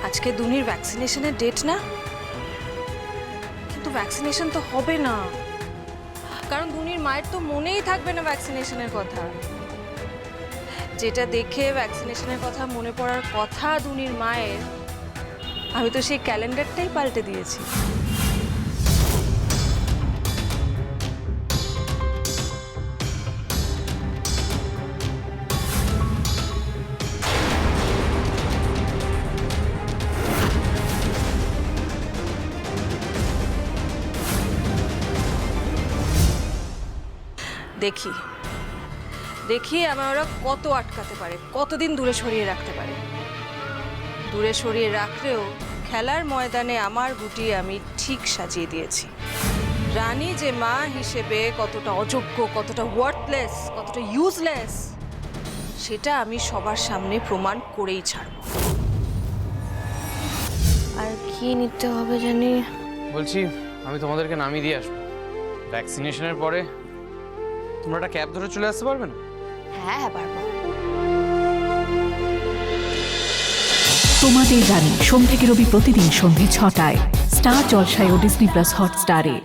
আজকে দুনির ভ্যাকসিনেশনের ডেট না, কিন্তু ভ্যাকসিনেশন তো হবে না, কারণ দুনির মায়ের তো মনেই থাকবে না ভ্যাকসিনেশনের কথা। যেটা দেখে ভ্যাকসিনেশনের কথা মনে পড়ার কথা দুনির মায়ের, আমি তো সেই ক্যালেন্ডারটাই পাল্টে দিয়েছি। দেখি দেখি আমার ওরা কত আটকাতে পারে, কতদিন দূরে সরিয়ে রাখতে পারে। দূরে সরিয়ে রাখলেও খেলার ময়দানে আমার গুটি আমি ঠিক সাজিয়ে দিয়েছি। রানী যে মা হিসেবে কতটা অযোগ্য, কতটা ওয়ার্থলেস, কতটা ইউজলেস, সেটা আমি সবার সামনে প্রমাণ করেই ছাড়ব। আর কি নিতে হবে জানি? বলছি আমি তোমাদেরকে নামিয়ে দিয়ে আসবো। ভ্যাকসিনেশনের পরে তোমরা একটা ক্যাব ধরে চলে আসতে পারবে না? হ্যাঁ হ্যাঁ, পারবো। তোমাদের রানী সোম থেকে রবি প্রতিদিন সন্ধ্যে ৬টায় স্টার জলসায় ও ডিজনি প্লাস হটস্টারে।